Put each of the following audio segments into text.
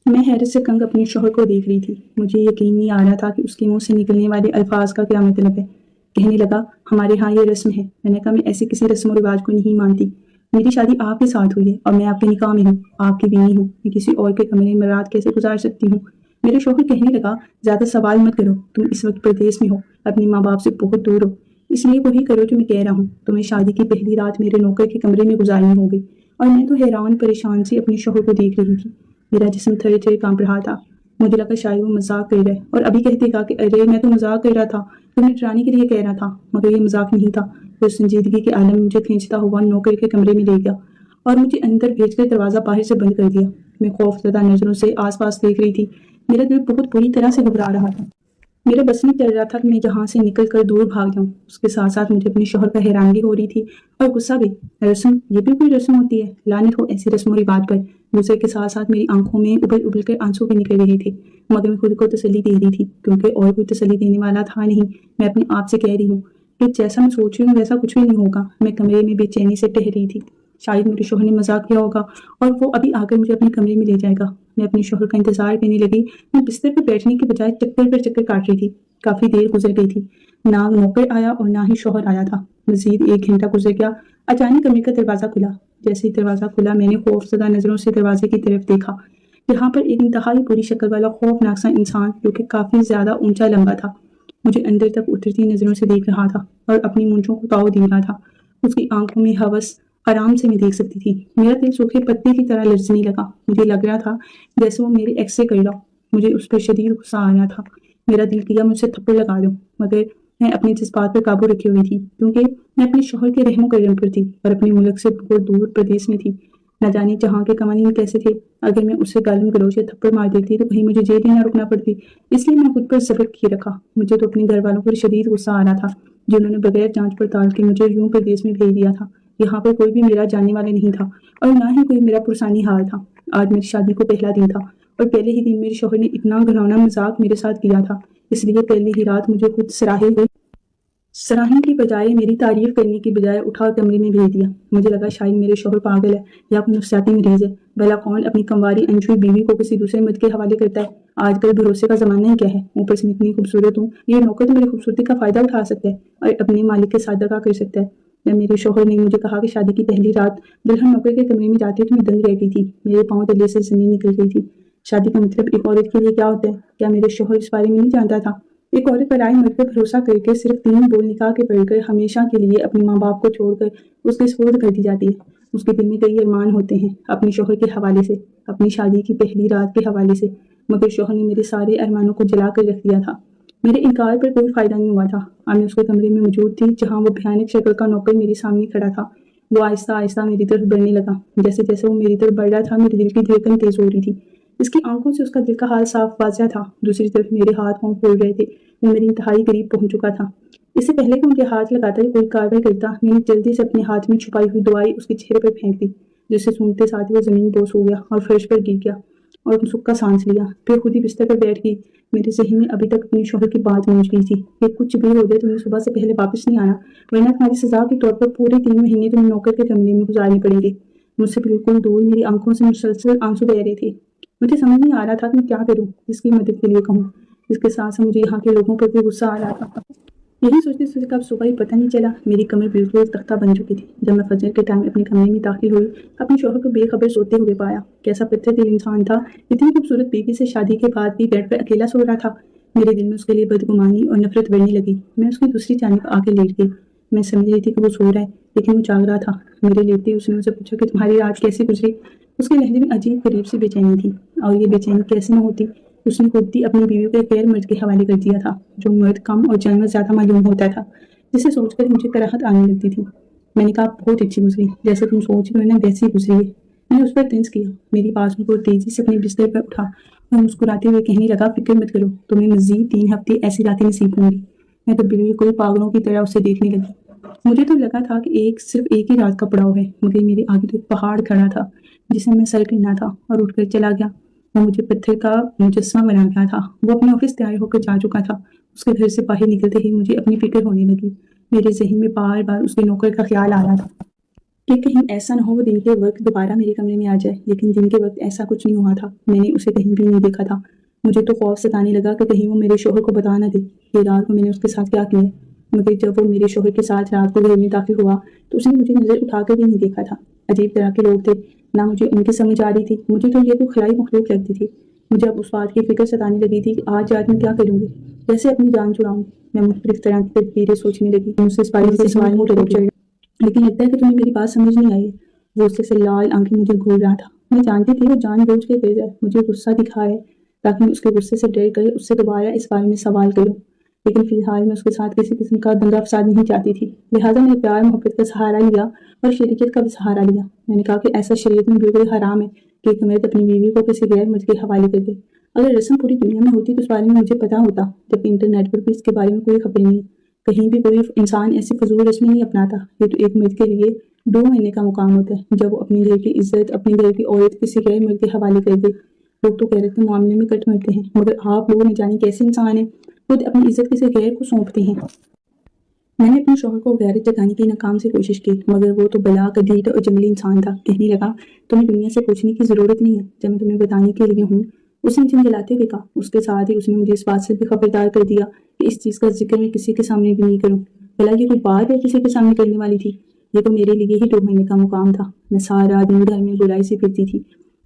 میں حیرت سے کنگ اپنے شوہر کو دیکھ رہی تھی۔ مجھے یقین نہیں آ رہا تھا کہ اس کے منہ سے نکلنے والے الفاظ کا کیا مطلب ہے۔ کہنے لگا، ہمارے ہاں یہ رسم ہے۔ میں نے کہا، میں ایسے کسی رسم و رواج کو نہیں مانتی۔ میری شادی آپ کے ساتھ ہوئی ہے اور میں آپ کے نکاح میں ہوں، آپ کی بیوی ہوں۔ میں کسی اور کے کمرے میں رات کیسے گزار سکتی ہوں؟ میرے شوہر کہنے لگا، زیادہ سوال مت کرو، تم اس وقت پردیس میں ہو، اپنے ماں باپ سے بہت دور ہو، اس لیے وہی کرو جو میں کہہ رہا ہوں۔ تمہیں شادی کی پہلی رات میرے نوکر کے کمرے میں گزارنی ہوگی۔ اور میں تو حیران پریشان سی اپنے شوہر کو دیکھ رہی تھی۔ میرا جسم تھرے تھرے کانپ رہا تھا۔ مجھے لگا شاید وہ مذاق کر رہا ہے اور ابھی کہتے گا کہ ارے میں تو مذاق کر رہا تھا، تمہیں ڈرانے کے لیے کہہ رہا تھا، مگر یہ مذاق نہیں تھا۔ پھر سنجیدگی کے عالم مجھے کھینچتا ہوا نوکر کے کمرے میں لے گیا اور مجھے اندر بھیج کر دروازہ باہر سے بند کر دیا۔ میں خوف زدہ نظروں سے آس پاس دیکھ رہی تھی۔ میرا دل بہت بری طرح سے گھبرا رہا تھا۔ میرا بس نہیں چل رہا تھا کہ میں جہاں سے نکل کر دور بھاگ جاؤں۔ اس کے ساتھ ساتھ مجھے اپنے شوہر کا حیرانگی ہو رہی تھی اور غصہ بھی۔ رسم، یہ بھی کوئی رسم ہوتی ہے؟ لعنت ہو ایسی رسم و رواج پر۔ غصے کے ساتھ ساتھ میری آنکھوں میں ابل ابل کر آنسو بھی نکل رہے تھے، مگر میں خود کو تسلی دے رہی تھی کیونکہ اور کوئی تسلی دینے والا تھا نہیں۔ میں اپنے آپ سے کہہ رہی ہوں کہ جیسا میں سوچ رہی ہوں ویسا کچھ بھی نہیں ہوگا۔ میں کمرے میں بے چینی سے ٹہل رہی تھی۔ شاید میرے شوہر نے مذاق کیا ہوگا اور وہ ابھی آ کر مجھے اپنے کمرے میں لے جائے گا۔ میں اپنے شوہر کا انتظار کرنے لگی۔ میں بستر پر بیٹھنے کے بجائے چکر پر چکر کاٹ رہی تھی۔ کافی دیر گزر گئی تھی، نہ نوکر آیا اور نہ ہی شوہر آیا تھا۔ مزید 1 گھنٹہ گزر گیا۔ اچانک کمرے کا دروازہ کھلا۔ جیسے ہی دروازہ کھلا میں نے خوف زدہ نظروں سے دروازے کی طرف دیکھا، جہاں پر ایک انتہائی بری شکل والا خوفناک سا انسان جو کہ کافی زیادہ اونچا لمبا تھا مجھے اندر تک اترتی نظروں سے دیکھ رہا تھا اور اپنی مونچھوں کو تاؤ دے رہا تھا۔ اس کی آنکھوں میں ہوس آرام سے میں دیکھ سکتی تھی۔ میرا دل سوکھے پتے کی طرح لرزنے لگا۔ مجھے لگ رہا تھا جیسے وہ میرے ایکس رے کر رہا۔ مجھے اس پر شدید غصہ آ رہا تھا۔ میرا دل کیا مجھ سے تھپڑ لگا دوں، مگر میں اپنے جذبات پر قابو رکھے ہوئی تھی کیونکہ میں اپنے شوہر کے رحم و کرم پر تھی اور اپنے ملک سے بہت دور پردیس میں تھی۔ نہ جانے جہاں کے قوانین کیسے تھے۔ اگر میں اسے گالم گلوچ یا تھپڑ مار دیتی تو کہیں مجھے جیل ہی نہ رکنا پڑتی، اس لیے میں خود پر صبر کیے رکھا۔ مجھے تو اپنے گھر والوں پر شدید غصہ آ رہا تھا جنہوں نے بغیر جانچ پڑتال کے مجھے یوں پردیس میں بھیج دیا تھا۔ یہاں پر کوئی بھی میرا جاننے والا نہیں تھا اور نہ ہی کوئی میرا پرسانی حال تھا۔ آج میری شادی کو پہلا دن تھا اور پہلے ہی دن میرے شوہر نے اتنا گھناؤنا مذاق میرے ساتھ کیا تھا، اس لیے پہلی ہی رات مجھے خود سراہنے کی بجائے میری تعریف کرنے کی بجائے اٹھا کمرے میں بھیج دیا۔ مجھے لگا شاید میرے شوہر پاگل ہے یا کوئی نفسیاتی مریض ہے۔ بھلا کون اپنی کمواری انجوئی بیوی کو کسی دوسرے مرد کے حوالے کرتا ہے؟ آج کل بھروسے کا زمانہ ہی کیا ہے؟ اوپر سے میں اتنی خوبصورت ہوں، یہ نوکر تو میری خوبصورتی کا فائدہ اٹھا سکتا ہے اور اپنے مالک کے ساتھ دغا کر سکتا ہے۔ جب میرے شوہر نے مجھے کہا کہ شادی کی پہلی رات دلہن نوکر کے کمرے میں جاتی ہے تو میں دنگ رہ گئی تھی۔ میرے پاؤں تلے سے زمین نکل گئی تھی۔ شادی کا مطلب ایک عورت کے لیے کیا ہوتا ہے؟ کیا میرے شوہر اس بارے میں نہیں جانتا تھا؟ ایک عورت پرائے مرد پر بھروسہ کر کے صرف 3 بول نکاح کے پڑھ کر ہمیشہ کے لیے اپنے ماں باپ کو چھوڑ کر اس کے سپرد کر دی جاتی ہے۔ اس کے دل میں کئی ارمان ہوتے ہیں اپنے شوہر کے حوالے سے، اپنی شادی کی پہلی رات کے حوالے سے، مگر شوہر نے میرے سارے ارمانوں کو جلا کر رکھ دیا تھا۔ میرے انکار پر کوئی فائدہ نہیں ہوا تھا۔ میں اس کے کمرے میں موجود تھی جہاں وہ بھیانک شکل کا نوکر میرے سامنے کھڑا تھا۔ وہ آہستہ آہستہ میری طرف بڑھنے لگا۔ جیسے جیسے وہ میری طرف بڑھ رہا تھا میرے دل کی دھڑکن تیز ہو رہی تھی۔ اس کی آنکھوں سے اس کا دل کا حال صاف واضح تھا۔ دوسری طرف میرے ہاتھ پاؤں پھول رہے تھے۔ وہ میری انتہائی قریب پہنچ چکا تھا۔ اس سے پہلے کہ مجھے ہاتھ لگاتا یا کوئی کارروائی کرتا، میں نے جلدی سے اپنے ہاتھ میں چھپائی ہوئی دوائی اس کے چہرے پر پھینک دی، جس سے سونگتے ساتھ ہی وہ زمین بوس ہو گیا اور فرش پر گر گیا اور سکا سانس لیا۔ پھر خود ہی بستر پر بیٹھ گئی۔ میرے ذہن میں ابھی تک اپنے شوہر کی بات گونج گئی تھی کہ کچھ بھی ہو جائے تمہیں صبح سے پہلے واپس نہیں آنا، ورنہ تمہاری سزا کے طور پر پورے 3 مہینے تمہیں نوکر کے کمرے میں گزارنے پڑیں گے۔ مجھ سے بالکل دور میری آنکھوں سے مسلسل آنسو بہ رہے تھے۔ مجھے سمجھ نہیں آ رہا تھا کہ میں کیا کروں، اس کی مدد کے لیے کہوں۔ اس کے ساتھ ساتھ مجھے یہاں کے لوگوں پر بھی غصہ آ رہا تھا۔ یہی سوچتے سوچتے کب صبح ہی پتہ نہیں چلا۔ میری کمر بالکل تختہ بن چکی تھی۔ جب میں فجر کے ٹائم اپنے کمرے میں داخل ہوئی، اپنے شوہر کو بے خبر سوتے ہوئے پایا۔ کیسا پتھر دل انسان تھا، اتنی خوبصورت بیوی سے شادی کے بعد بھی بیڈ پر اکیلا سو رہا تھا۔ میرے دل میں اس کے لیے بدگمانی اور نفرت بڑھنے لگی۔ میں اس کی دوسری جانب آ کے لیٹ گئی۔ میں سمجھ رہی تھی کہ وہ سو رہا ہے لیکن وہ جاگ رہا تھا۔ میرے لیٹتے ہی اس نے مجھ سے پوچھا کہ تمہاری رات کیسے گزری؟ اس کے لہجے میں عجیب غریب سی بے چینی تھی، اور یہ بے چینی کیسے نہ ہوتی؟ اس نے خود ہی اپنی بیوی کو غیر مرد کے حوالے کر دیا تھا، جو مرد کم اور جانور زیادہ معلوم ہوتا تھا، جسے سوچ کر مجھے کراہت آنے لگتی تھی۔ میں نے کہا بہت اچھی گزری، جیسے تم سوچ رہے ہو نا ویسی گزری ہے۔ میں نے اس پر طنز کیا۔ میری بازو کو تیزی سے اپنے بستر پر اٹھا اور مسکراتے ہوئے کہنے لگا فکر مت کرو، تمہیں مزید 3 ہفتے ایسی راتیں نصیب ہوں گی۔ میں تو بالکل پاگلوں کی طرح اسے دیکھنے لگی۔ مجھے تو لگا تھا کہ صرف ایک ہی رات کا پڑاؤ ہے، مگر میرے آگے تو ایک پہاڑ کھڑا تھا جسے میں سر کرنا تھا اور اٹھ کر چلا گیا۔ وہ مجھے پتھر کا مجسمہ بنا گیا تھا۔ وہ اپنے آفس تیار ہو کر جا چکا تھا۔ اس کے گھر سے باہر نکلتے ہی مجھے اپنی فکر ہونے لگی۔ میرے ذہن میں بار بار اس کے نوکر کا خیال آ رہا تھا۔ کہ کہیں ایسا نہ ہو وہ دن کے وقت دوبارہ میرے کمرے میں آ جائے، لیکن دن کے وقت ایسا کچھ نہیں ہوا تھا۔ میں نے اسے کہیں بھی نہیں دیکھا تھا۔ مجھے تو خوف ستانے لگا کہ کہیں وہ میرے شوہر کو بتا نہ دے کہ رات کو میں نے اس کے ساتھ کیا کیا، مگر جب وہ میرے شوہر کے ساتھ رات کو گھر میں داخل ہوا تو اس نے مجھے نظر اٹھا کر بھی نہیں دیکھا تھا۔ عجیب طرح کے لوگ تھے، نہ مجھے ان کی سمجھ آ رہی تھی، مجھے تو یہ کوئی خلائی مخلوق لگتی تھی۔ مجھے اب اس بات کی فکر ستانے لگی تھی کہ آج رات میں کیا کروں گی، کیسے اپنی جان چھڑاؤں۔ میں مختلف طرح کی تدبیریں سوچنے لگی، مجھ سے اس بارے سے سوال نہیں کرے گی، لیکن لگتا ہے کہ تمہیں میری بات سمجھ نہیں آئی ہے۔ وہ اس سے لال آنکھیں مجھے گھور رہا تھا۔ میں جانتی تھی وہ جان بوجھ کے کر رہا ہے، مجھے غصہ دکھائے تاکہ میں اس کے غصے سے ڈر کر اس سے دوبارہ اس بارے میں سوال کروں، لیکن فی الحال میں اس کے ساتھ کسی قسم کا دنگا فساد نہیں چاہتی تھی۔ لہٰذا میں نے پیار محبت کا سہارا لیا اور شریکت کا بھی سہارا لیا۔ میں نے کہا کہ ایسا شریعت میں بالکل حرام ہے کہ ایک مرد اپنی بیوی کو کسی غیر مرد کے حوالے کر دے۔ اگر رسم پوری دنیا میں ہوتی تو اس بارے میں مجھے پتا ہوتا، جبکہ انٹرنیٹ پر بھی اس کے بارے میں کوئی خبر نہیں ہے۔ کہیں بھی کوئی انسان ایسی فضول رسمیں نہیں اپناتا۔ یہ تو ایک مرد کے لیے 2 مہینے کا مقام ہوتا ہے جب وہ اپنی گھر کی عزت، اپنی گھر کی عورت کسی غیر مرد کے حوالے کر دے۔ لوگ تو غیرت کے معاملے میں کٹ مرتے ہیں، مگر آپ لوگ نہ جانے کیسے انسان ہیں، خود اپنی عزت کسی غیر کو سونپتے ہیں۔ میں نے اپنے شوہر کو غیرت جتانے کی ناکام سے کوشش کی، مگر وہ تو بلا کا ڈھیٹ اور جنگلی انسان تھا۔ کہنے لگا تمہیں دنیا سے پوچھنے کی ضرورت نہیں ہے، جب میں تمہیں بتانے کے لیے ہوں۔ اس نے جھنجھلاتے ہوئے کہا۔ اس کے ساتھ ہی اس نے مجھے اس بات سے بھی خبردار کر دیا کہ اس چیز کا ذکر میں کسی کے سامنے بھی نہیں کروں۔ بھلا یہ کوئی بات ہے کسی کے سامنے کرنے والی تھی؟ یہ تو میرے لیے ہی 2 مہینے کا مقام تھا۔ میں سارا دن گھر میں برائی سے پھرتی تھی۔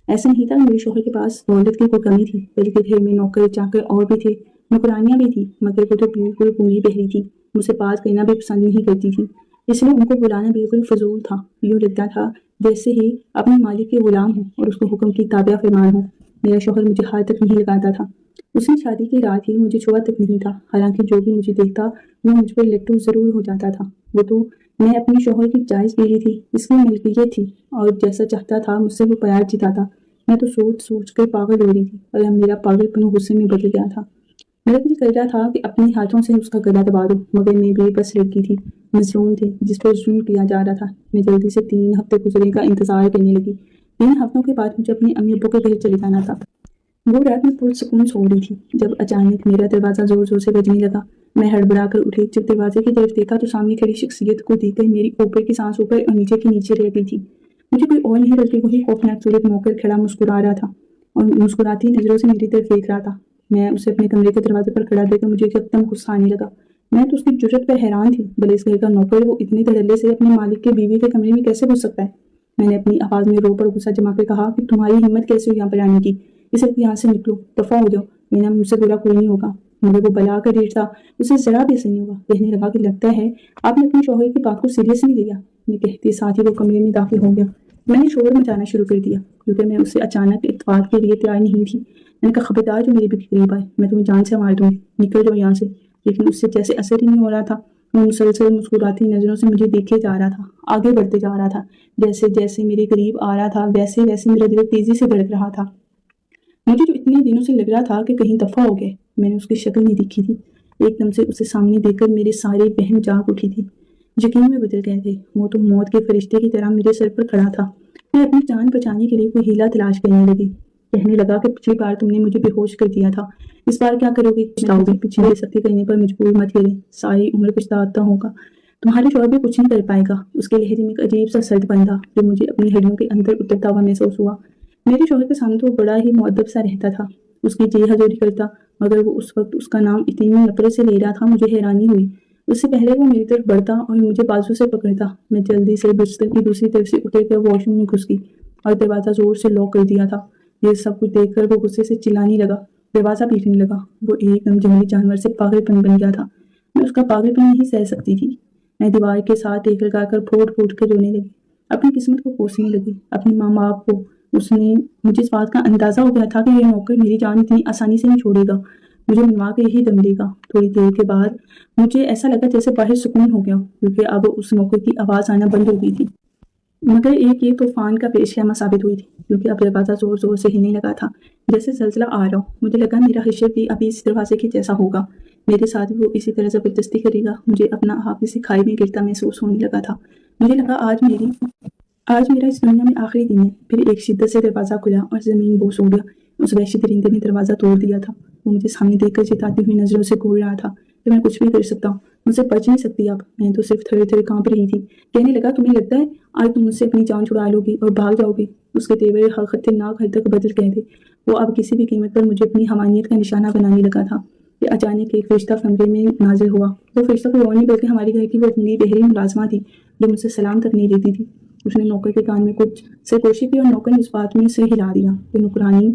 ایسا نہیں تھا میرے شوہر کے پاس دولت کی کوئی کمی تھی، بلکہ گھر میں نوکر چاکر اور بھی تھے، نوکرانیاں بھی تھیں، مگر وہ تو بالکل پونگی بہری تھی، مجھ سے بات کرنا بھی پسند نہیں کرتی تھی، اس لیے ان کو بلانا بالکل فضول تھا۔ یوں لگتا تھا جیسے ہی اپنے مالک کے غلام ہوں اور اس کو حکم کی تابع فرمان ہوں۔ میرا شوہر مجھے ہاتھ تک نہیں لگاتا تھا۔ اس نے شادی کی رات ہی مجھے چھوا تک نہیں تھا، حالانکہ جو بھی مجھے دیکھتا وہ مجھ پر لٹو ضرور ہو جاتا تھا۔ وہ تو میں اپنے شوہر کی جائز بیوی تھی، اس کی ملکیت تھی، اور جیسا چاہتا تھا مجھ سے وہ پیار جتاتا۔ میں تو سوچ سوچ کر پاگل ہو رہی تھی، اور اب میرا پاگل پن غصے میں بدل گیا تھا۔ میرا دل کر رہا تھا کہ اپنے ہاتھوں سے اس کا گلا دبا دوں، مگر میں بے بس لڑکی تھی، مظلوم تھی جس پر ظلم کیا جا رہا تھا۔ میں جلدی سے 3 ہفتے گزرنے کا انتظار کرنے لگی۔ 3 ہفتوں کے بعد مجھے اپنے امی ابو کے گھر چلے جانا تھا۔ وہ رات میں پرسکون سو رہی تھی جب اچانک میرا دروازہ زور زور سے بجنے لگا۔ میں ہڑبڑا کر اٹھی۔ جب دروازے کی طرف دیکھا تو سامنے کھڑی شخصیت کو دیکھ کر میری اوپر کی سانس اوپر اور نیچے کی نیچے رہ گئی تھی۔ مجھے کوئی اور نہیں بلکہ وہی خوفناک صورت نوکر کھڑا مسکرا رہا تھا اور مسکراتی نظروں سے میری طرف دیکھ رہا تھا۔ میں اسے اپنے کمرے کے دروازے پر کھڑا دیکھ کر مجھے یکدم غصہ آنے لگا۔ میں تو اس کی جرأت پر حیران تھی، بھلے اس گھر کا نوکر وہ اتنے دھڑلے سے اپنے مالک کے بیوی کے کمرے میں کیسے گھس سکتا ہے۔ میں نے اپنی آواز میں رو پر غصہ جما کر کہا کہ تمہاری ہمت کیسے ہوئی یہاں پر آنے کی، اس وقت یہاں سے نکلو، دفع ہو جاؤ، میرا مجھ سے برا کوئی نہیں ہوگا۔ مگر وہ بلا کا ڈیڑھ تھا، اسے ذرا بھی اثر نہیں ہوا۔ کہنے لگا کہ لگتا ہے آپ نے اپنے شوہر کی بات کو سیریس نہیں لیا۔ میں کہتے ساتھ ہی وہ کمرے میں داخل ہو گیا۔ میں نے شور مچانا شروع کر دیا کیونکہ میں اس سے اچانک اتفاق کے لیے تیار نہیں تھی۔ میں نے کہا خبردار جو میرے بھی قریب آئے، میں تمہیں جان سے مار دوں گی، نکل جاؤ یہاں سے۔ لیکن اس سے جیسے اثر ہی نہیں ہو رہا تھا۔ وہ مسلسل مسکراتی نظروں سے مجھے دیکھے جا رہا تھا، آگے بڑھتے جا رہا تھا۔ جیسے جیسے میرے قریب آ رہا تھا ویسے ویسے میرا دل تیزی سے دھڑک رہا تھا۔ مجھے جو اتنے دنوں سے لگ رہا تھا کہ کہیں دفع ہو گئے، میں نے اس کی شکل نہیں دیکھی تھی۔ ایک دم سے اسے سامنے دیکھ کر میرے سارے وہم جاگ اٹھی تھی، یقین میں بدل گئے تھے۔ وہ تو موت کے فرشتے کی طرح میرے سر پر کھڑا تھا۔ میں اپنی جان بچانے کے لیے کوئی ہیلا تلاش کرنے لگی۔ کہنے لگا کہ پچھلی بار تم نے مجھے بے ہوش کر دیا تھا، اس بار کیا کرو گی؟ پچھتاؤ گی۔ پچھلی سختی کرنے پر مجبور مت کریں، ساری عمر پچھتاتا ہوگا۔ تمہارے شوہر بھی کچھ نہیں کر پائے گا۔ اس کے لہجے میں ایک عجیب سا سرد بندھا جو مجھے اپنی ہڈیوں کے اندر اترتا ہوا محسوس ہوا۔ میرے شوہر کے سامنے تو وہ بڑا ہی مؤدب سا رہتا تھا، اس کی جی حضوری کرتا، مگر وہ اس وقت اس کا نام اتنی نفرت سے لے رہا تھا، مجھے حیرانی ہوئی۔ اس سے پہلے وہ میری طرف بڑھتا اور مجھے بازو سے پکڑتا۔ میں جلدی سے بستر کی دوسری طرف سے اتر کر واش روم میں گھس گئی اور دروازہ زور سے لاک کر دیا تھا۔ یہ سب کچھ دیکھ کر وہ غصے سے چلانے لگا، دروازہ پیٹنے لگا۔ وہ ایک دم جنگلی جانور سے پاگل پن بن گیا تھا۔ میں اس کا پاگل پن نہیں سہ سکتی تھی۔ میں دیوار کے ساتھ ٹیک لگا کر پھوٹ پھوٹ کر رونے لگی، اپنی قسمت کو کوسنے لگی، اپنے ماں باپ کو۔ اس نے مجھے اس بات کا اندازہ ہو گیا تھا کہ یہ نوکر میری جان اتنی آسانی سے نہیں چھوڑے گا، مجھے منوا کے یہی دم دے گا۔ تھوڑی دیر کے بعد مجھے ایسا لگا جیسے باہر سکون ہو گیا، کیونکہ اب اس نوکر کی آواز آنا بند ہو گئی تھی، مگر ایک یہ طوفان کا پیش خیمہ ثابت ہوئی تھی، کیونکہ اب دروازہ زور زور سے ہلنے لگا تھا جیسے زلزلہ آ رہا ہو۔ مجھے لگا میرا حشر بھی ابھی اس دروازے کے جیسا ہوگا، میرے ساتھ بھی وہ اسی طرح زبردستی کرے گا۔ مجھے اپنا آپ کسی کھائی میں گرتا محسوس ہونے لگا تھا۔ مجھے لگا آج میرا اس دنیا میں آخری دن ہے۔ پھر ایک شدت سے دروازہ کھلا اور زمین بوس ہو گیا۔ اس وحشی درندے نے دروازہ توڑ دیا تھا۔ وہ مجھے سامنے دیکھ کر جتاتی ہوئی نظروں سے گھور رہا تھا۔ کہ میں کچھ بھی کر سکتا ہوں، مجھ سے بچ نہیں سکتی آپ۔ میں تو صرف تھوڑے تھوڑے کانپ رہی تھی۔ کہنے لگا تمہیں لگتا ہے آج تم مجھ سے اپنی جان چھڑا لو گی اور بھاگ جاؤ گی؟ اس کے تیور خطرناک حد تک بدل گئے تھے۔ وہ اب کسی بھی قیمت پر مجھے اپنی حمانیت کا نشانہ بنانے لگا تھا کہ اچانک ایک فرشتہ کمرے میں نازل ہوا۔ وہ فرشتہ کوئی اور نہیں بلکہ ہماری گھر کی وہ جنگلی بحری ملازمہ تھی جو مجھ سے سلام تک نہیں دیتی تھی۔ اس نے نوکر کے کان میں کچھ سرگوشی کی اور نوکر نے اس بات میں سر ہلا دیا کہ نوکرانی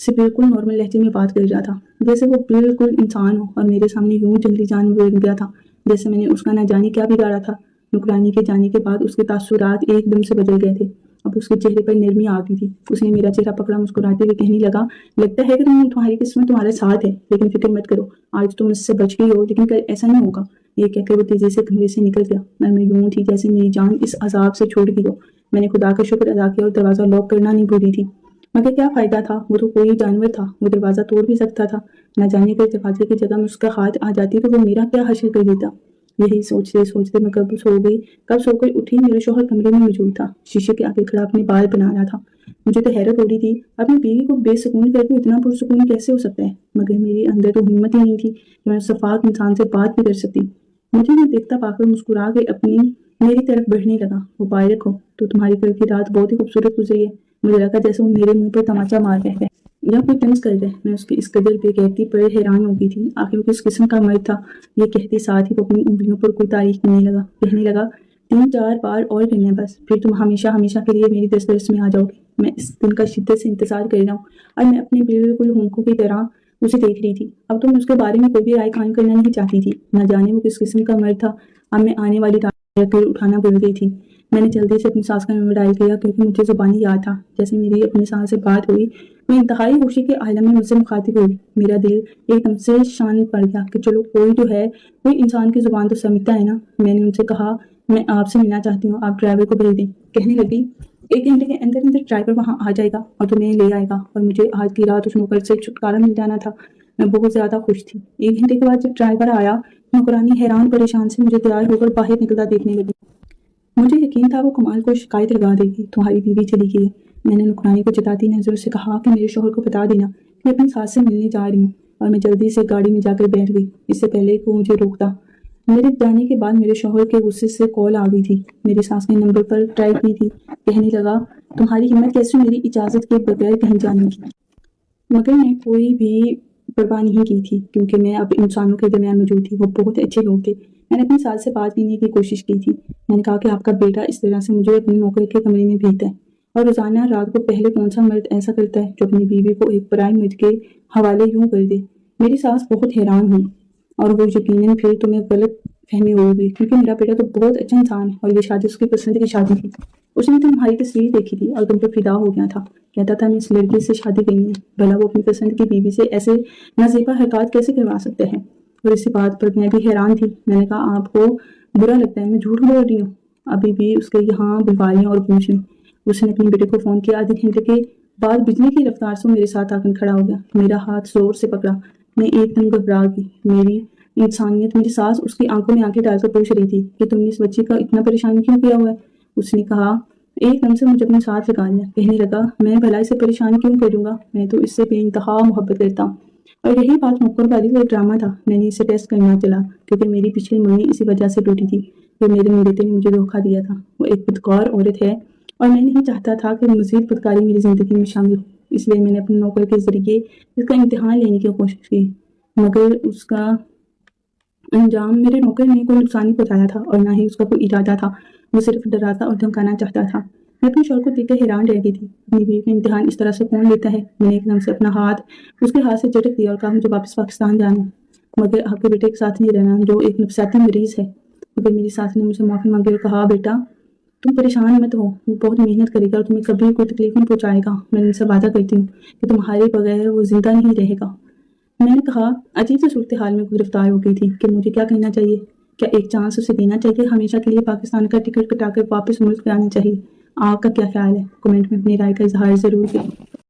سے بالکل نارمل لہجے میں بات کر رہا تھا، جیسے وہ بالکل انسان ہو، اور میرے سامنے یوں جنگلی جانور بن گیا تھا جیسے میں نے اس کا نہ جانے کیا بگاڑا تھا۔ نوکرانی کے جانے کے بعد اس کے تاثرات ایک دم سے بدل گئے تھے۔ اب اس کے چہرے پر نرمی آ گئی تھی۔ اس نے میرا چہرہ پکڑا، مسکراتے ہوئے کہنے لگا، لگتا ہے کہ تمہاری قسمت تمہارے ساتھ ہے، لیکن فکر مت کرو، آج تم اس سے بچ گئی ہو لیکن کل ایسا نہیں ہوگا۔ یہ کہہ کر وہ تیزی سے کمرے سے نکل گیا اور میں یوں تھی جیسے میری جان اس عذاب سے چھوٹ گئی ہو۔ میں نے خدا کا شکر ادا کیا اور دروازہ لاک کرنا نہیں بھولی تھی، مگر کیا فائدہ تھا؟ وہ تو کوئی جانور تھا، وہ دروازہ توڑ بھی سکتا تھا۔ نہ جانے اگر دروازے کی جگہ میں اس کا ہاتھ آ جاتی تو وہ میرا کیا حشر کر دیتا۔ یہی سوچتے سوچتے میں کب سو کر اٹھی۔ میرا شوہر کمرے میں موجود تھا، شیشے کے آگے کھڑا اپنے بال بنا رہا تھا۔ مجھے تو حیرت ہو رہی تھی، اپنی بیوی کو بے سکون کر کے اتنا پرسکون کیسے ہو سکتا ہے، مگر میری اندر تو ہمت ہی نہیں تھی کہ میں اس شفاق انسان سے بات بھی کر سکتی۔ مجھے وہ دیکھتا پا کر مسکرا کے میری طرف بڑھنے لگا۔ مبارک ہو، تو تمہاری کل کی رات بہت ہی خوبصورت گزری ہے۔ مجھے لگا جیسے وہ میرے منہ پر تماچا مار رہے ہیں یا کوئی طنز کر رہے۔ میں اس کی اس قدر بے غیرتی پر حیران ہو گئی تھی۔ آخر وہ کس قسم کا مرد تھا؟ یہ کہتے ساتھ ہی وہ اپنی انگلیوں پر کوئی تاریخ کہنے لگا 3-4 بار اور کرنا ہے بس، پھر تم ہمیشہ ہمیشہ کے لیے میری دسترس میں آ جاؤ گی۔ میں اس دن کا شدت سے انتظار کر رہا ہوں اور میں اپنے بالکل ہونکوں کی طرح اسے دیکھ رہی تھی۔ اب تو میں اس کے بارے میں کوئی بھی رائے قائم کرنا نہیں چاہتی تھی۔ نہ جانے وہ کس قسم کا مرد تھا۔ اب میں آنے والی رات اٹھانا بھول گئی تھی۔ میں نے جلدی سے اپنی ساس کا نمبر ڈائل کیا کیونکہ مجھے زبانی یاد تھا۔ جیسے میری اپنی ساس سے بات ہوئی، وہ انتہائی خوشی کے عالم میں مجھ سے مخاطب ہوئی۔ میرا دل ایک دم سے شان پڑ گیا کہ چلو کوئی تو ہے، کوئی انسان کی زبان تو سمجھتا ہے نا۔ میں نے ان سے کہا، میں آپ سے ملنا چاہتی ہوں، آپ ڈرائیور کو بھیج دیں۔ کہنے لگی 1 گھنٹے کے اندر ڈرائیور وہاں آ جائے گا اور تمہیں لے آئے گا اور مجھے آج کی رات اس نوکر سے چھٹکارا مل جانا تھا۔ میں بہت زیادہ خوش تھی۔ 1 گھنٹے کے بعد جب ڈرائیور آیا، نوکرانی حیران پریشان سے مجھے تیار ہو کر باہر نکلتا دیکھنے لگی۔ مجھے یقین تھا وہ کمال کو شکایت لگا دے گی، تمہاری بیوی چلی گئی ہے۔ میں نے نوکرانی کو جتاتی نظر سے کہا کہ میرے شوہر کو بتا دینا کہ اپنی ساس سے ملنے جا رہی ہوں، اور میں جلدی سے گاڑی میں جا کر بیٹھ گئی اس سے پہلے کہ وہ مجھے روکتا۔ میرے جانے کے بعد میرے شوہر کے غصے سے کال آ گئی تھی۔ میری ساس نے نمبر پر ٹرائی کی تھی۔ کہنے لگا، تمہاری ہمت کیسے میری اجازت کے بغیر کہیں جانے کی؟ مگر میں کوئی بھی پرواہ نہیں کی تھی کیونکہ میں اب انسانوں کے درمیان موجود تھی۔ وہ بہت اچھے لوگ تھے۔ میں نے اپنی ساس سے بات کرنے کی کوشش کی تھی۔ میں نے کہا کہ آپ کا بیٹا اس طرح سے مجھے اپنے نوکر کے کمرے میں بھیجتا ہے، اور روزانہ رات کو پہلے کون سا مرد ایسا کرتا ہے جو اپنی بیوی کو ایک پرائے مرد کے حوالے یوں کر دے؟ میری ساس بہت حیران ہوئی، اور وہ یقیناً پھر تمہیں غلط فہمی ہو گئی کیونکہ میرا بیٹا تو بہت اچھا انسان ہے اور یہ شادی اس کی پسند کی شادی تھی۔ اس نے تمہاری تصویر دیکھی تھی اور تم پہ فدا ہو گیا تھا۔ کہتا تھا میں اس لڑکی سے شادی کرنی ہے۔ بھلا وہ اپنی پسند کی بیوی سے ایسے نازیبا حرکات کیسے کروا سکتے ہیں؟ اور اسی بات پر میں بھی حیران تھی۔ میں نے کہا، آپ کو برا لگتا ہے میں جھوٹ بول رہی ہوں؟ ابھی بھی اس کے یہاں بلوا لیں اور پوچھ لیں۔ اس نے اپنے بیٹے کو فون کیا۔ آدھے گھنٹے کے بعد بجلی کی رفتار سے میرے ساتھ آ کر کھڑا ہو گیا۔ میرا ہاتھ زور سے پکڑا۔ میں ایک دم گھبرا گئی۔ میری انسانیت، میری ساس اس کی آنکھوں میں آنکھیں ڈال کر پوچھ رہی تھی کہ تم نے اس بچی کا اتنا پریشان کیوں کیا ہوا ہے؟ اس نے کہا، ایک دم سے مجھے اپنے ساتھ لگا لیا۔ کہنے لگا، میں بھلا اسے پریشان کیوں کروں گا؟ میں تو اس سے بے انتہا محبت کرتا ہوں۔ اور یہی بات نوکر والی کا ڈرامہ تھا۔ میں نے اسے ٹیسٹ کرنا چلا کیونکہ میری پچھلی منگنی اسی وجہ سے ٹوٹی تھی کہ میرے بیٹے نے مجھے دھوکہ دیا تھا۔ وہ ایک بدکار عورت ہے اور میں نہیں چاہتا تھا کہ مزید بدکاری میری زندگی میں شامل ہو، اس لیے میں نے اپنے نوکر کے ذریعے اس کا امتحان لینے کی کوشش کی، مگر اس کا انجام، میرے نوکر نے کوئی نقصان نہیں پہنچایا تھا اور نہ ہی اس کا کوئی ارادہ تھا۔ وہ صرف ڈراتا اور دھمکانا چاہتا تھا۔ میں اپنے شوہر کو دیکھ کر حیران رہ گئی تھی۔ اپنی بیوی کا امتحان اس طرح سے کون لیتا ہے؟ میں نے ایک دم سے اپنا ہاتھ اس کے ہاتھ سے جھٹک دیا اور کہا، مجھے واپس پاکستان جانا ہے، مگر آپ کے بیٹے کے ساتھ نہیں رہنا جو ایک نفسیاتی مریض ہے۔ مگر میری ساس نے مجھے معافی مانگی اور کہا، بیٹا تم پریشان مت ہو، وہ بہت محنت کرے گا اور تمہیں کبھی کوئی تکلیف نہیں پہنچائے گا۔ میں ان سے وعدہ کرتی ہوں کہ تمہارے بغیر وہ زندہ نہیں رہے گا۔ میں نے کہا، عجیب سی صورتحال میں گرفتار ہو گئی تھی کہ مجھے کیا کہنا چاہیے۔ کیا ایک چانس اسے دینا چاہیے؟ ہمیشہ کے لیے پاکستان کا ٹکٹ کٹا کر واپس ملک آنا چاہیے؟ آپ کا کیا خیال ہے؟ کمنٹ میں اپنی رائے کا اظہار ضرور کریں۔